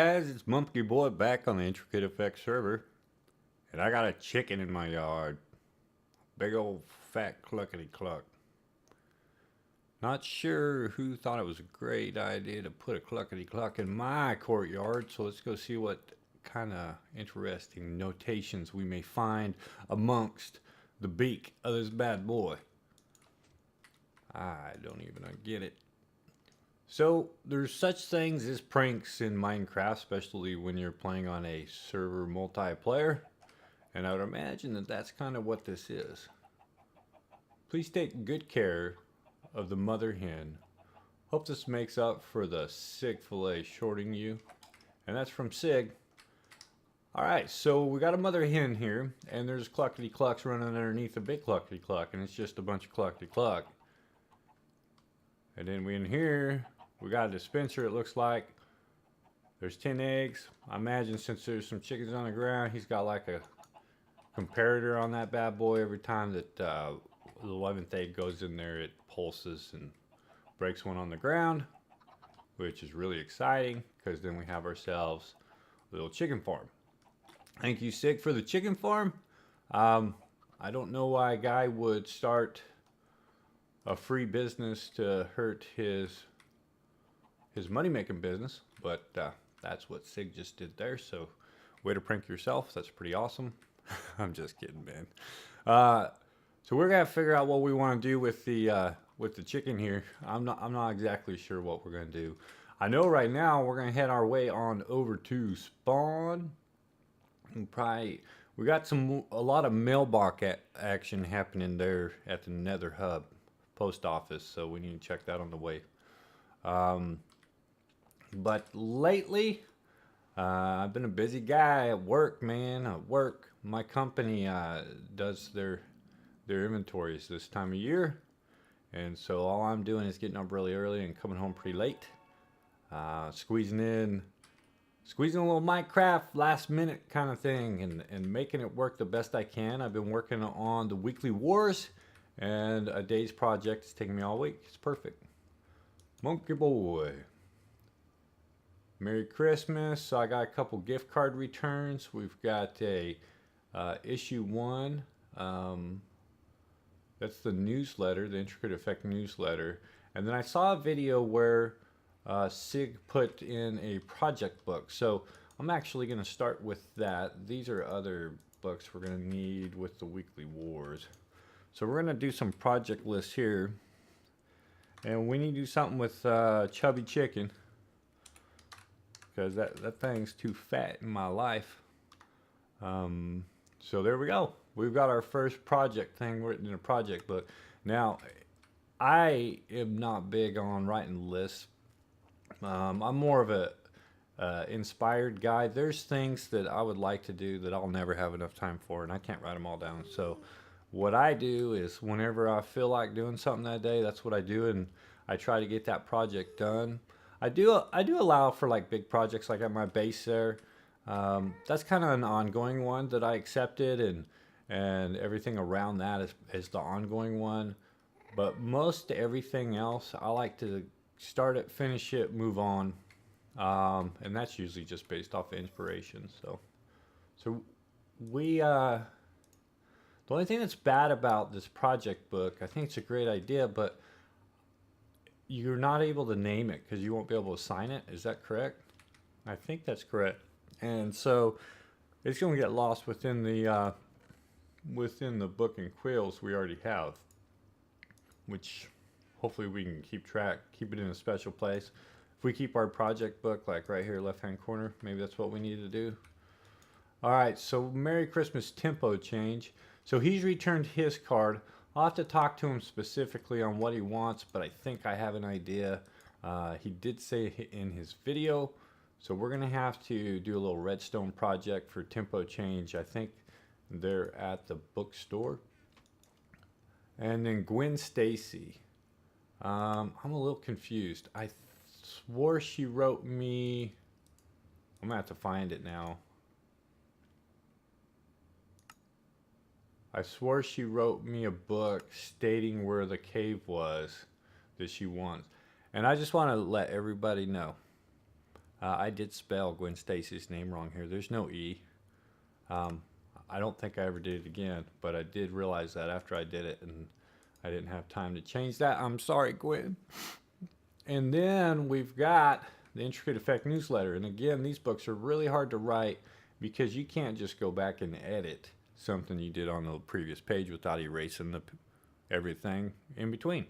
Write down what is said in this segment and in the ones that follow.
guys, it's Monkey Boy back on the IntricateAffect server, and I got a chicken in my yard. Big old fat cluckety cluck. Not sure who thought it was a great idea to put a cluckety cluck in my courtyard, so let's go see what kind of interesting notations we may find amongst the beak of this bad boy. I don't even get it. So there's such things as pranks in Minecraft, especially when you're playing on a server multiplayer, and I would imagine that that's kind of what this is. Please take good care of the mother hen. Hope this makes up for the Sig fillet shorting you, and that's from Sig. Alright, so we got a mother hen here, and there's cluckety clucks running underneath a big cluckety cluck, and it's just a bunch of cluckety cluck. And then we in here, we got a dispenser, it looks like. There's 10 eggs. I imagine since there's some chickens on the ground, he's got like a comparator on that bad boy. Every time that the 11th egg goes in there, it pulses and breaks one on the ground, which is really exciting because then we have ourselves a little chicken farm. Thank you, Sig, for the chicken farm. I don't know why a guy would start a free business to hurt his money-making business, but that's what Sig just did there. So, way to prank yourself. That's pretty awesome. I'm just kidding, man. So we're gonna figure out what we want to do with the chicken here. I'm not exactly sure what we're gonna do. I know right now we're gonna head our way on over to spawn. And we got a lot of mailbox action happening there at the Nether Hub post office, so we need to check that on the way. But lately, I've been a busy guy at work, man. At work, my company does their inventories this time of year, and so all I'm doing is getting up really early and coming home pretty late, squeezing a little Minecraft last minute kind of thing, and making it work the best I can. I've been working on the weekly wars, and a day's project is taking me all week. It's perfect. Monkey Boy. Merry Christmas. So I got a couple gift card returns. We've got a issue 1. That's the newsletter, the IntricateAffect newsletter. And then I saw a video where Sig put in a project book. So I'm actually going to start with that. These are other books we're going to need with the weekly wars. So we're going to do some project lists here. And we need to do something with Chubby Chicken, because that thing's too fat in my life. So there we go. We've got our first project thing written in a project book. Now, I am not big on writing lists. I'm more of a inspired guy. There's things that I would like to do that I'll never have enough time for, and I can't write them all down. So what I do is whenever I feel like doing something that day, that's what I do, and I try to get that project done. I do allow for like big projects, like at my base there. That's kind of an ongoing one that I accepted, and everything around that is the ongoing one. But most everything else, I like to start it, finish it, move on, and that's usually just based off of inspiration. So we the only thing that's bad about this project book, I think it's a great idea, but you're not able to name it because you won't be able to sign it. Is that correct? I think that's correct. And so it's going to get lost within the book and quills we already have, which hopefully we can keep it in a special place. If we keep our project book like right here, left hand corner, maybe that's what we need to do. All right, so Merry Christmas tempo change. So he's returned his card. I'll have to talk to him specifically on what he wants, but I think I have an idea. He did say in his video, so we're going to have to do a little redstone project for tempo change. I think they're at the bookstore. And then Gwen Stacy. I'm a little confused. I swore she wrote me... I'm going to have to find it now. I swore she wrote me a book stating where the cave was that she wants. And I just want to let everybody know I did spell Gwen Stacy's name wrong here. There's no E. Um, I don't think I ever did it again, but I did realize that after I did it, and I didn't have time to change that. I'm sorry, Gwen. And then we've got the Intricate Effect newsletter. And again, these books are really hard to write because you can't just go back and edit something you did on the previous page without erasing everything in between.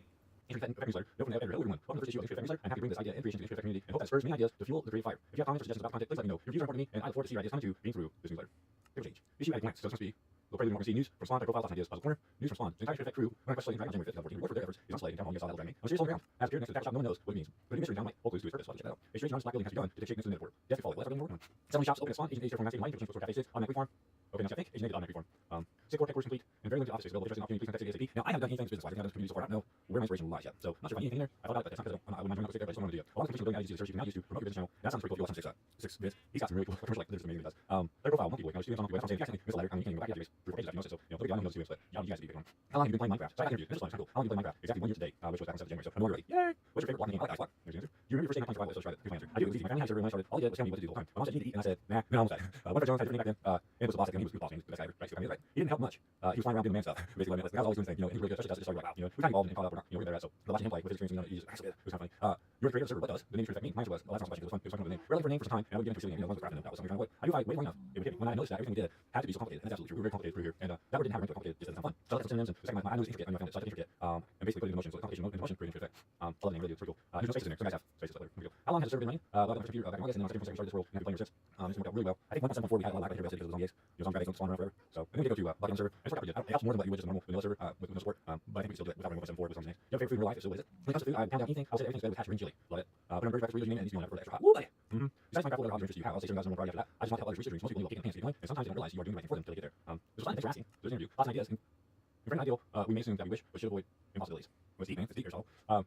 Intricate Effect newsletter. Note from the editor, hello everyone. Welcome to the first issue of the Intricate Effect newsletter. I'm happy to bring this idea and creation to the Intricate Effect community and hope that spurs many ideas to fuel the creative fire. If you have comments or suggestions about content, please let me know. Your views are important to me, and I look forward to see your ideas coming to being through this newsletter. Paper change. Issue at a glance. So this must be the prelude to see news from Spawn, profiles, ideas, puzzle corner, news from Spawn. The entire Intricate Effect crew, when I press play in January 5th, 2014, reward for their efforts is on display in town hall. You saw that drag me. I'm serious all around. As appeared next to the tackle shop, no one knows what it means. But a mystery down light, hold clues to its purpose. Check that out. A strange anonymous black building has begun to take shape next to the network. Death follow. Let's follow. Selling shops open at Spawn. Agent A's here for announcing light. Store cafe 6 automatically farm. Okay, now I think agent A automatically farm. Six core headquarters complete and very limited office space available. Interesting opportunity. Please contact ASAP. Now I haven't done anything business wise. I haven't done community so far. I don't know where my inspiration lies yet. So I'm not sure if I need anything there. I thought about it, but that's not because I wouldn't mind doing that, but I just want to do it. Along with completion of building ideas to search, you can now use to promote your business channel. That sounds pretty cool. If you watch some 6 bits, he's got some really cool commercial like this amazing does. Better profile, monkey boy. Now students on monkey boy. That's what I'm saying. Actually, missed a letter. I mean, you can't even go back to database 3 or 4 pages after you know it. So you know, look at it, I know it's but yeah, you guys need to pick one. How long have you been playing Minecraft? So I got interviewed. This is cool. How long have you been playing Minecraft? Exactly 1 year today, which was back on 7th January. So I know you're ready. Yay! What's your favorite blocking game? I like Ice Block. There's the answer. Do you remember your first day not playing survival? So try it. Here's my answer. I do. It was easy. My family had a server when I started. All he did was tell me what to do the whole time. My mom said you need to eat, and I said nah. No, I almost died. One of our Jones had a different name back then. And it was the boss. He was good boss. He was the best guy ever. Right? So I mean, right. He didn't help much. He was flying around doing man stuff. Basically, I mean, the guy was always doing things. You know, and he really good. Such a wow. You know, we got involved and caught up. You know, we're there. So watching him play with his experience, you know, he just it was kind of funny. You're the creator of the server. What does the name Affect mean? Mine was. Well, that's not so much. It was fun. It was fun with the name. We're looking for a name for some time, and I would get into pursuing it. You know, one was crafting. That was something kind of what I do. If I wait long enough, it would hit me. When I noticed that everything we did had to be so complicated, and that's absolutely true. We were very complicated through here, and that word didn't have to be complicated. Just doesn't sound fun. So I looked at some synonyms, and second, my nose is intricate. I found it such intricate. And basically put it in motion. So the complication mode in motion creating Intricate Effect. I love the name. Really, it's pretty cool. There's no spaces in there. Some guys have spaces. So there. How long has the server been running? Well, I've been computer back in August, and now it's started this world. And I've been playing here since. This worked out really well. I think 1.7.4 we had a lot of lag here basically because it was on the X. You know, some guys don't spawn around forever. So I think we go to bucket on the server. It's worked out pretty good. It helps more than what you would just a normal vanilla server with no support. But I think we can still do it without running 1.7.4 with some names. You have favorite food in real life? If so, what is it? When it comes to food, I pound out anything. I'll say everything's better with hatchery and chili. Love it. But I'm very back to reading it and needs to be on it for the extra hot. Woo, buddy. Besides Minecraft, what other hobbies interest you? How? I'll say certain guys are more variety after that. I just want to help others reach their dreams. Most people go kicking pants to get going, and sometimes they don't realize you are doing the right thing for them until they get there. It was fun. Thanks for asking. There's an interview. Lots of ideas. And in friend ideal, we may assume that we wish, but should avoid impossibilities. Let's eat, man. Let's eat yourself. Well,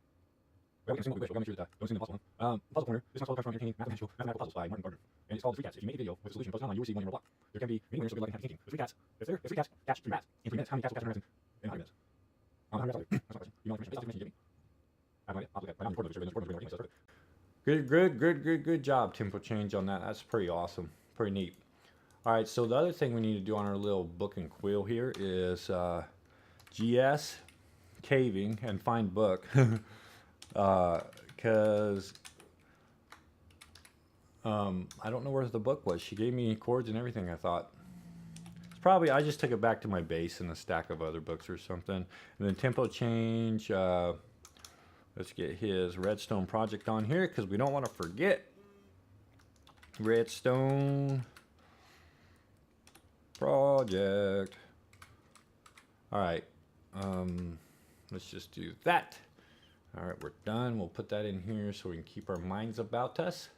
we can assume what we wish, but we'll make sure that don't assume the impossible one. Puzzle Corner. This one's called from entertaining mathematical puzzles by Martin Gardner. And it's called 3 Cats. If you make a video with a solution posted online, you will receive one in your block. There can be many winners, so good luck in happy thinking. With 3 cats, if 3 cats catch 3 rats in 3 minutes, how many cats will catch 3 rats in 100 minutes? How many rats are there? That's my question. You know what information you give me? I have no idea. I'll look at it. I'm recording the survey. Good job, tempo change on that. That's pretty awesome. Pretty neat. All right, so the other thing we need to do on our little book and quill here is GS caving and find book. Because I don't know where the book was. She gave me chords and everything, I thought. It's probably, I just took it back to my base and a stack of other books or something. And then tempo change. Let's get his redstone project on here because we don't want to forget. Redstone project. All right. Let's just do that. All right, we're done. We'll put that in here so we can keep our minds about us.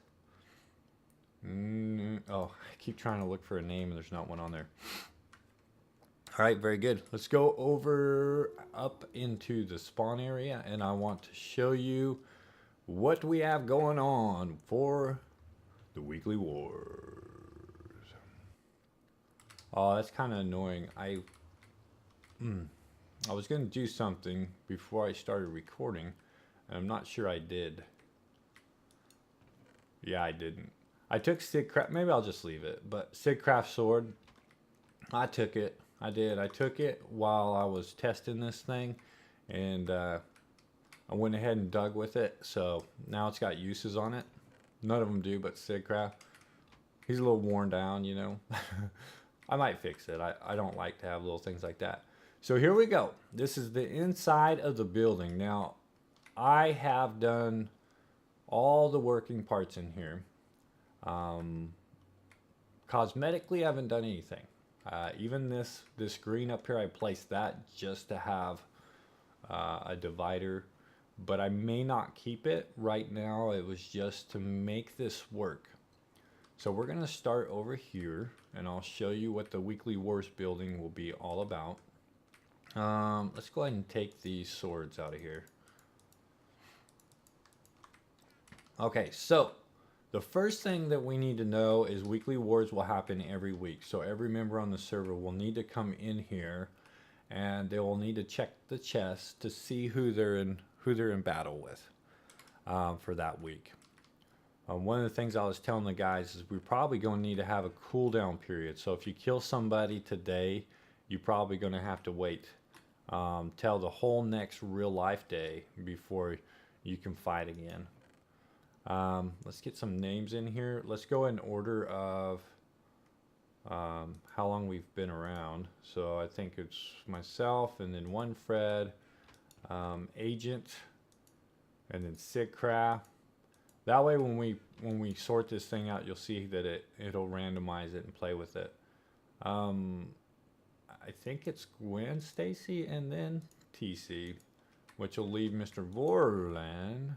Oh, I keep trying to look for a name and there's not one on there. All right, very good. Let's go over up into the spawn area, and I want to show you what we have going on for the weekly wars. Oh, that's kind of annoying. I was going to do something before I started recording, and I'm not sure I did. Yeah, I didn't. I took Sigcraft. Maybe I'll just leave it. But Sigcraft sword, I took it. I did. I took it while I was testing this thing, and I went ahead and dug with it. So now it's got uses on it. None of them do, but Sigcraft. He's a little worn down, you know. I might fix it. I don't like to have little things like that. So here we go. This is the inside of the building. Now, I have done all the working parts in here. Cosmetically, I haven't done anything. Even this green up here, I placed that just to have a divider, but I may not keep it right now. It was just to make this work. So we're gonna start over here, and I'll show you what the Weekly Wars building will be all about. Let's go ahead and take these swords out of here. Okay, so the first thing that we need to know is Weekly Wars will happen every week. So every member on the server will need to come in here, and they will need to check the chest to see who they're in battle with for that week. One of the things I was telling the guys is we're probably going to need to have a cooldown period. So if you kill somebody today, you're probably going to have to wait till the whole next real life day before you can fight again. Let's get some names in here. Let's go in order of how long we've been around. So I think it's myself, and then one Fred, Agent, and then Sigcraft. That way when we sort this thing out, you'll see that it'll randomize it and play with it. I think it's Gwen Stacy and then TC, which will leave Mr. Vorland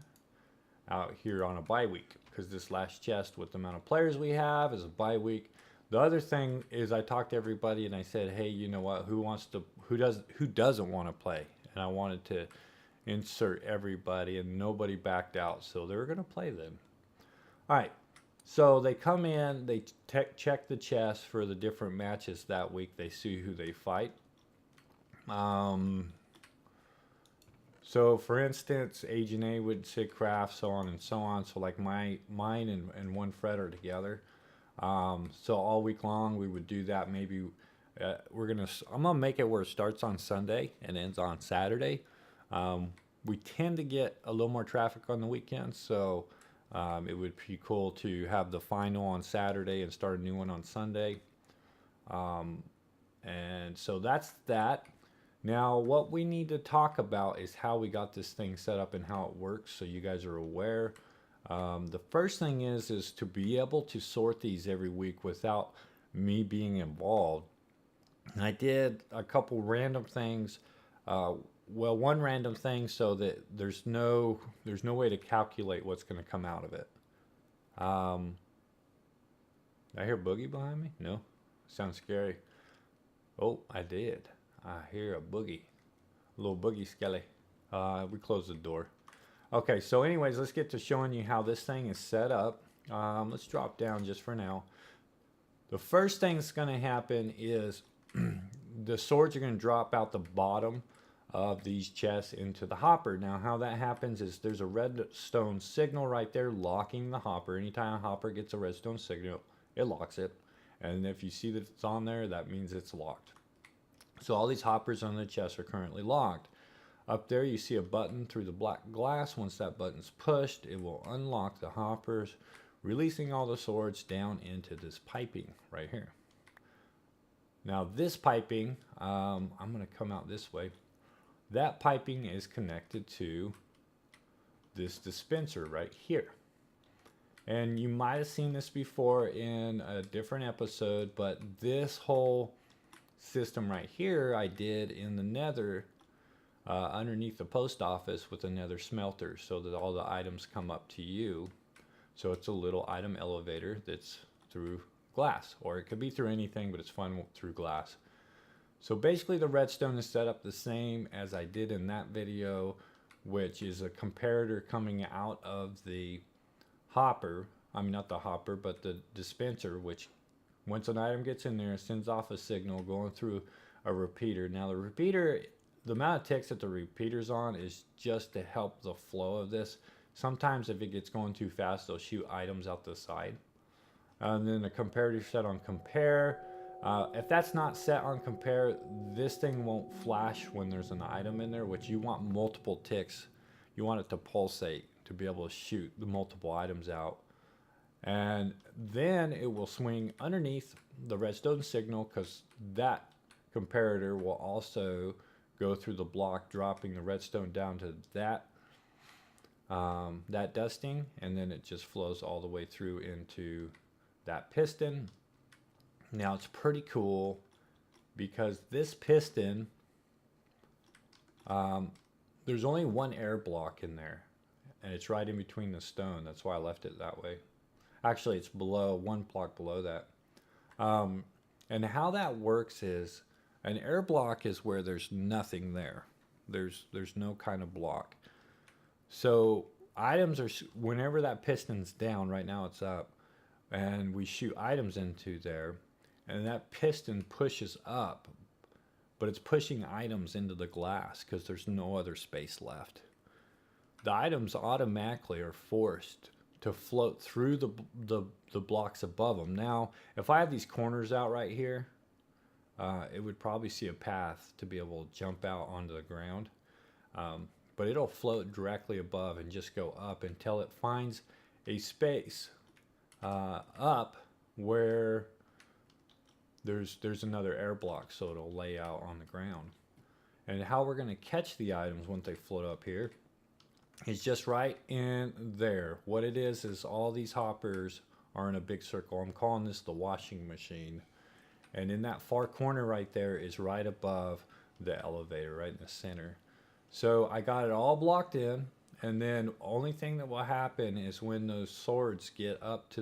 out here on a bye week, because this last chest with the amount of players we have is a bye week. The other thing is I talked to everybody and I said, hey, you know what, who doesn't want to play? And I wanted to insert everybody, and nobody backed out, so they're going to play then. All right, so they come in, they check the chest for the different matches that week. They see who they fight. So for instance, Agent A would Sigcraft, so on and so on. So like mine and one Fred are together. So all week long we would do that. Maybe I'm gonna make it where it starts on Sunday and ends on Saturday. We tend to get a little more traffic on the weekends, so it would be cool to have the final on Saturday and start a new one on Sunday. And so that's that. Now what we need to talk about is how we got this thing set up and how it works, so you guys are aware. The first thing is to be able to sort these every week without me being involved. And I did a couple random things. Well, one random thing so that there's no way to calculate what's going to come out of it. Did I hear Boogie behind me? No? Sounds scary. Oh, I did. I hear a boogie. A little boogie skelly. We closed the door. Okay, so anyways, let's get to showing you how this thing is set up. Let's drop down just for now. The first thing that's going to happen is the swords are going to drop out the bottom of these chests into the hopper. Now how that happens is there's a redstone signal right there locking the hopper. Anytime a hopper gets a redstone signal, it locks it. And if you see that it's on there, that means it's locked. So all these hoppers on the chest are currently locked. Up there you see a button through the black glass. Once that button's pushed, it will unlock the hoppers, releasing all the swords down into this piping right here. Now this piping, I'm going to come out this way. That piping is connected to this dispenser right here. And you might have seen this before in a different episode, but this whole system right here I did in the nether underneath the post office with a nether smelter, so that all the items come up to you. So it's a little item elevator that's through glass, or it could be through anything, but it's fun through glass. So basically the redstone is set up the same as I did in that video, which is a comparator coming out of the hopper. I mean, not the hopper, but the dispenser, which once an item gets in there, it sends off a signal going through a repeater. Now the repeater, the amount of ticks that the repeater's on is just to help the flow of this. Sometimes if it gets going too fast, they'll shoot items out the side. And then the comparator set on compare. If that's not set on compare, this thing won't flash when there's an item in there, which you want multiple ticks. You want it to pulsate to be able to shoot the multiple items out. And then it will swing underneath the redstone signal, because that comparator will also go through the block, dropping the redstone down to that dusting, and then it just flows all the way through into that piston. Now it's pretty cool because this piston, there's only one air block in there, and it's right in between the stone. That's why I left it that way. Actually, it's below, one block below that. And how that works is an air block is where there's nothing there. There's no kind of block. So items are, whenever that piston's down, right now it's up, and we shoot items into there, and that piston pushes up, but it's pushing items into the glass because there's no other space left. The items automatically are forced to float through the blocks above them. Now, if I had these corners out right here, it would probably see a path to be able to jump out onto the ground. But it'll float directly above and just go up until it finds a space up where there's another air block, so it'll lay out on the ground. And how we're going to catch the items once they float up here is just right in there. What it is all these hoppers are in a big circle. I'm calling this the washing machine. And in that far corner right there is right above the elevator, right in the center. So I got it all blocked in, and then only thing that will happen is when those swords get up to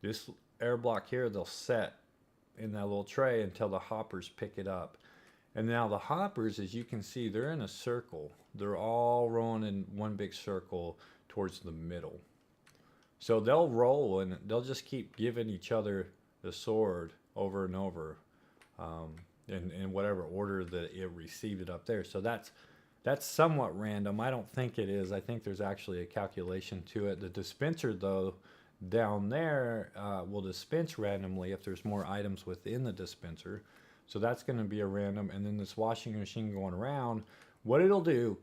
this air block here, they'll set in that little tray until the hoppers pick it up. And now the hoppers, as you can see, they're in a circle. They're all rolling in one big circle towards the middle. So they'll roll and they'll just keep giving each other the sword over and over in whatever order that it received it up there. So that's somewhat random. I don't think it is. I think there's actually a calculation to it. The dispenser, though, down there will dispense randomly if there's more items within the dispenser. So that's going to be a random. And then this washing machine going around, what it'll do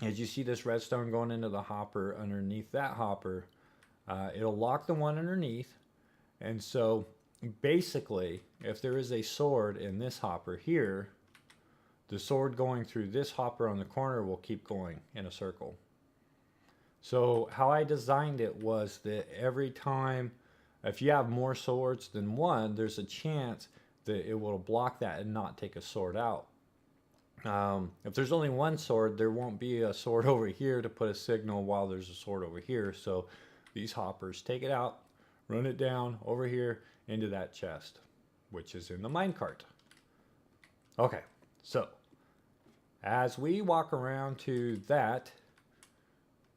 is you see this redstone going into the hopper underneath that hopper. It'll lock the one underneath. And so basically, if there is a sword in this hopper here, the sword going through this hopper on the corner will keep going in a circle. So how I designed it was that every time, if you have more swords than one, there's a chance that it will block that and not take a sword out. If there's only one sword, there won't be a sword over here to put a signal while there's a sword over here. So these hoppers take it out, run it down over here into that chest, which is in the minecart. Okay, so as we walk around to that,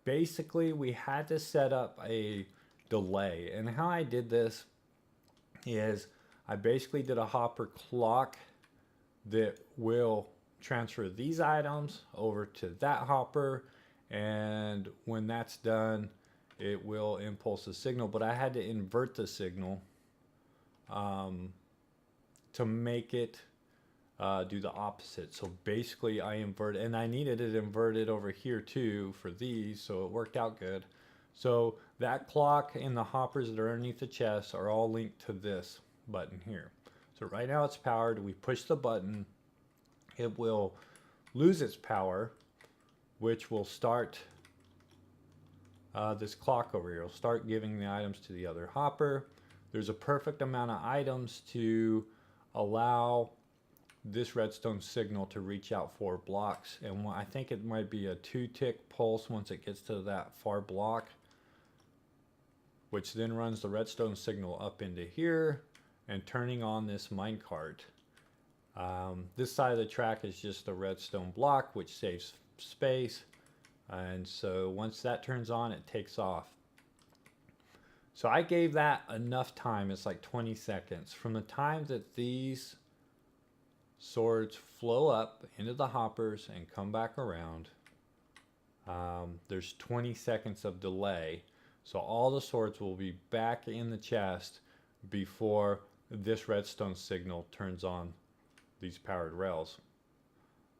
basically we had to set up a delay. And how I did this is I basically did a hopper clock that will transfer these items over to that hopper, and when that's done it will impulse the signal. But I had to invert the signal to make it do the opposite. So basically I invert, and I needed it inverted over here too for these, so it worked out good. So that clock and the hoppers that are underneath the chest are all linked to this button here. So right now it's powered. We push the button, it will lose its power, which will start this clock over here. It'll start giving the items to the other hopper. There's a perfect amount of items to allow this redstone signal to reach out 4 blocks, and I think it might be a 2-tick pulse once it gets to that far block, which then runs the redstone signal up into here and turning on this minecart. This side of the track is just a redstone block, which saves space, and so once that turns on, it takes off. So I gave that enough time. It's like 20 seconds from the time that these swords flow up into the hoppers and come back around. There's 20 seconds of delay, so all the swords will be back in the chest before this redstone signal turns on these powered rails.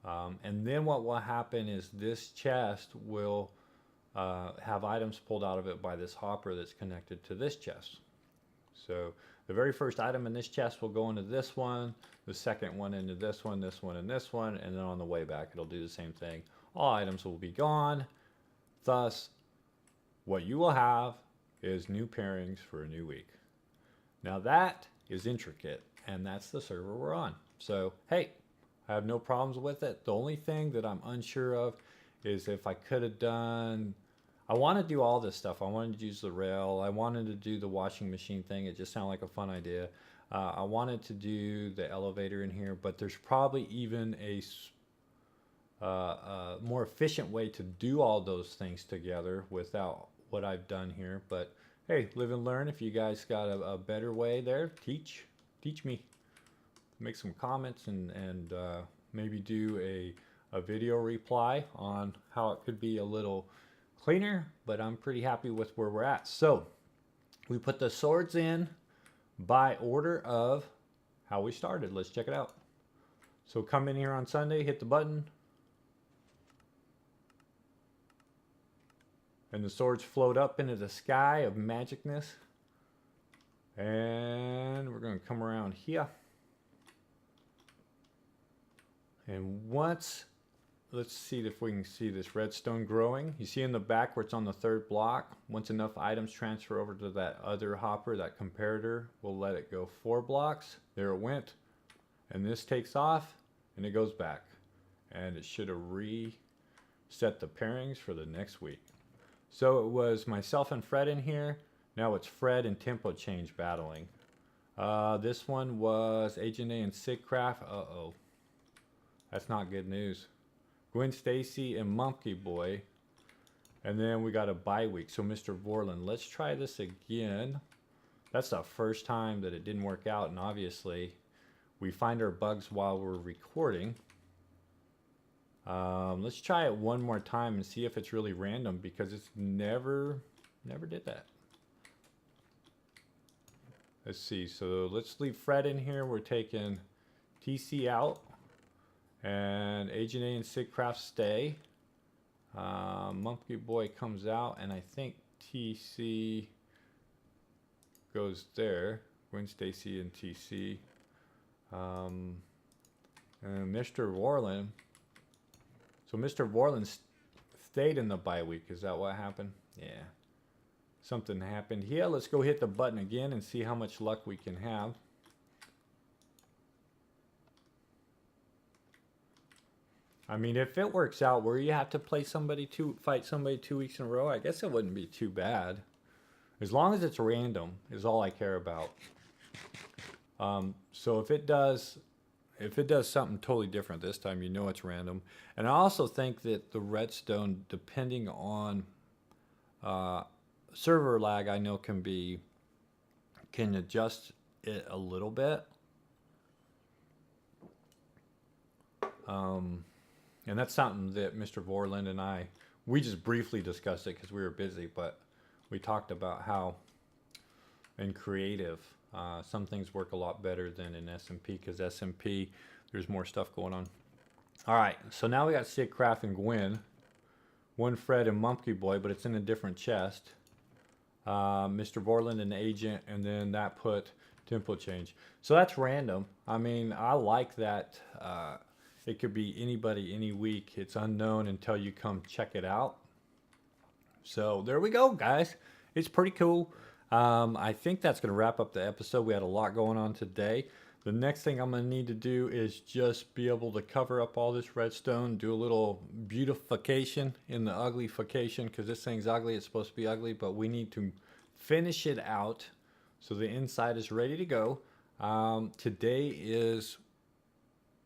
And then what will happen is this chest will have items pulled out of it by this hopper that's connected to this chest. So the very first item in this chest will go into this one, the second one into this one, and this one, and then on the way back it'll do the same thing. All items will be gone. Thus, what you will have is new pairings for a new week. Now that is Intricate, and that's the server we're on. So hey, I have no problems with it. The only thing that I'm unsure of is if I could have done, I want to do all this stuff. I wanted to use the rail. I wanted to do the washing machine thing. It just sounded like a fun idea. I wanted to do the elevator in here, but there's probably even a more efficient way to do all those things together without what I've done here. But hey, live and learn. If you guys got a better way there, teach me. Make some comments and maybe do a video reply on how it could be a little cleaner, but I'm pretty happy with where we're at. So we put the swords in by order of how we started. Let's check it out. So come in here on Sunday, hit the button, and the swords float up into the sky of magicness. And we're going to come around here. And once, let's see if we can see this redstone growing. You see in the back where it's on the third block, once enough items transfer over to that other hopper, that comparator, we'll let it go 4 blocks. There it went. And this takes off and it goes back. And it should have reset the pairings for the next week. So it was myself and Fred in here. Now it's Fred and Tempo Change battling. This one was Agent A and Sigcraft. Uh-oh. That's not good news. Gwen Stacy and Monkey Boy. And then we got a bye week. So Mr. Vorlin, let's try this again. That's the first time that it didn't work out. And obviously, we find our bugs while we're recording. Let's try it one more time and see if it's really random, because it's never did that. Let's see. So let's leave Fred in here. We're taking TC out. And Agent A and Sigcraft stay. Monkey Boy comes out, and I think TC goes there. Gwen Stacy and TC. And Mr. Vorlin. So Mr. Vorlin stayed in the bye week. Is that what happened? Yeah. Something happened here. Let's go hit the button again and see how much luck we can have. I mean, if it works out where you have to fight somebody 2 weeks in a row, I guess it wouldn't be too bad. As long as it's random is all I care about. So if it does something totally different this time, you know it's random. And I also think that the redstone, depending on server lag, I know can adjust it a little bit. And that's something that Mr. Vorlin and we just briefly discussed it because we were busy, but we talked about how in creative, some things work a lot better than in SMP, because SMP, there's more stuff going on. All right, so now we got Sigcraft and Gwen, one Fred and Monkey Boy, but it's in a different chest. Mr. Vorlin and Agent, and then that put Tempo Change. So that's random. I mean, I like that. It could be anybody, any week. It's unknown until you come check it out. So there we go, guys. It's pretty cool. I think that's going to wrap up the episode. We had a lot going on today. The next thing I'm going to need to do is just be able to cover up all this redstone, do a little beautification in the uglification, because this thing's ugly. It's supposed to be ugly, but we need to finish it out so the inside is ready to go. Today is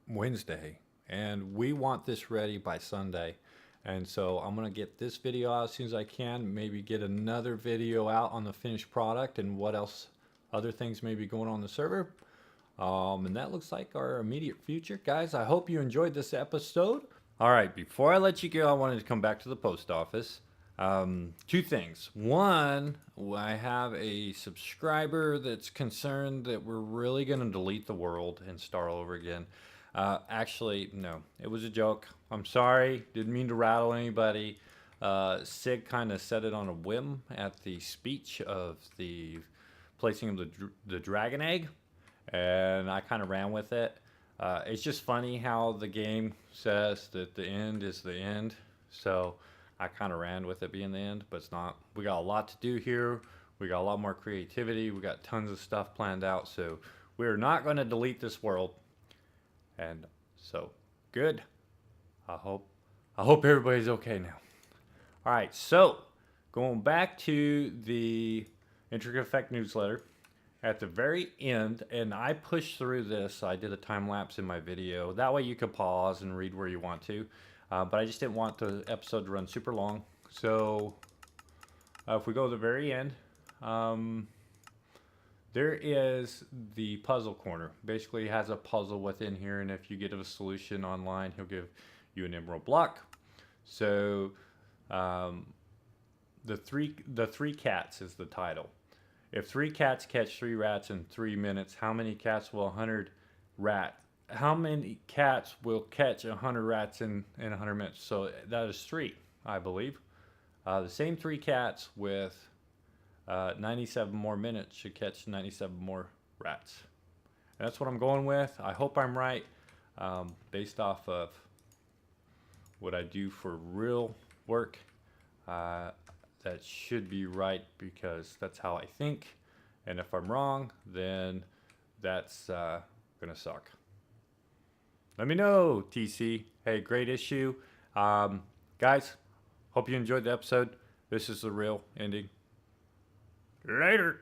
Wednesday, and we want this ready by Sunday. And so I'm going to get this video out as soon as I can, maybe get another video out on the finished product and what else, other things may be going on the server. And that looks like our immediate future. Guys, I hope you enjoyed this episode. All right, before I let you go, I wanted to come back to the post office. 2 things. One, I have a subscriber that's concerned that we're really going to delete the world and start all over again. Actually, no, it was a joke. I'm sorry. Didn't mean to rattle anybody. Sig kind of said it on a whim at the speech of the placing of the dragon egg, and I kind of ran with it. It's just funny how the game says that the end is the end, so I kind of ran with it being the end, but it's not. We got a lot to do here. We got a lot more creativity. We got tons of stuff planned out, so we're not going to delete this world. And so, good. I hope everybody's okay now. All right, so going back to the IntricateAffect newsletter, at the very end, and I pushed through this. I did a time lapse in my video. That way you could pause and read where you want to. But I just didn't want the episode to run super long. So if we go to the very end, there is the puzzle corner. Basically, it has a puzzle within here, and if you get a solution online, he'll give you an emerald block. So the three cats is the title. If 3 cats catch 3 rats in 3 minutes, how many cats will 100 rat? How many cats will catch 100 rats in 100 minutes? So that is 3, I believe. The same 3 cats with 97 more minutes should catch 97 more rats. And that's what I'm going with. I hope I'm right, based off of what I do for real work. That should be right because that's how I think. And if I'm wrong, then that's gonna suck. Let me know, TC. Hey, great issue. Guys, hope you enjoyed the episode. This is the real ending. Later.